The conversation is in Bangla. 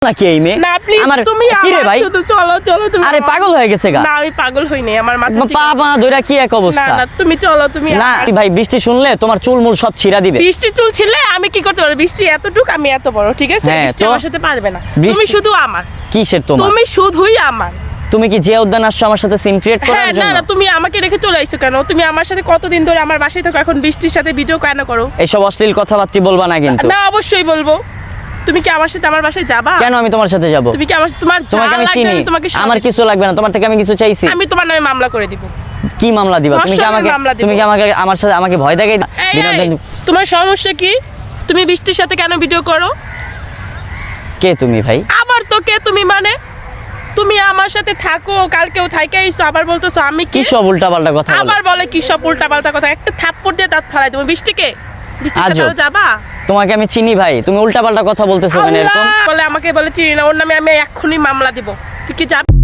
নাকি এই মেয়ে? না প্লিজ আমার তুমি কি রে ভাই? শুধু চলো চলো তুমি আরে পাগল হয়ে গেছে গা। না আমি পাগল হই নাই আমার মাথা ঠিক পা পা ধইরা কি এক না অবস্থা? না তুমি চলো তুমি না ভাই বৃষ্টি শুনলে তোমার চুলমুল সব ছিঁড়া দিবে। বৃষ্টি চলছিলে আমি কি করতে পারবো? বৃষ্টি এতটুক আমি এত বড়, ঠিক আছে? হ্যাঁ, বৃষ্টি তো? আমার সাথে পারবে না। বৃষ্টি- তুমি শুধু আমার, কিসের তোমার? তুমি শুধুই আমার। তুমি কি যে উদ্যান আসছো আমার সাথে সিন ক্রিয়েট হ্যাঁ করার না জন্য? না তুমি আমাকে রেখে চলে আইছো কেন? তুমি আমার সাথে কতদিন ধরে আমার বাসায় থাকো, এখন বৃষ্টির সাথে ভিডিও কেন করো? এইসব অশ্লীল কথাবার্তা বলবা না কিন্তু। না অবশ্যই বলবো। তুমি কি আমার সাথে আমার বাসায় যাবা? কেন আমি তোমার সাথে যাব? তুমি কি আমার তোমার যা তোমাকে আমি লাগবে চিনি। তোমাকে সব- আমার কিছু লাগবে না, তোমার থেকে আমি কিছু চাইছি। আমি তোমার নামে মামলা করে দিব। কি মামলা দিবা? তুমি কি ধর্ষণের আমাকে মামলা দিব। তুমি কি আমাকে আমার সাথে আমাকে ভয় দেখাই এই, বিনোদন? এই, তোমার সমস্যা কি? তুমি বৃষ্টির সাথে কেন ভিডিও করো? কে তুমি ভাই? আবার তো কে তুমি মানে? তুমি আমার সাথে থাকো, কালকেও থাইকা আইছো, আবার বলতেছো আমি কি কি? সব উল্টাপাল্টা কথা বলো? আবার বলে কি সব উল্টাপাল্টা কথা। একটা থাপ্পড় দিয়ে দাঁত ফালাই তুমি বৃষ্টিকে। বৃষ্টির আজব। সাথে যাবা? তোমাকে আমি চিনি ভাই, তুমি উল্টাপাল্টা কথা বলতেছো কেন এরকম? আল্লাহ! বলে আমাকে বলে চিনি না, ওর নামে আমি এক্ষুনি মামলা দিব। তুই কি যাবি?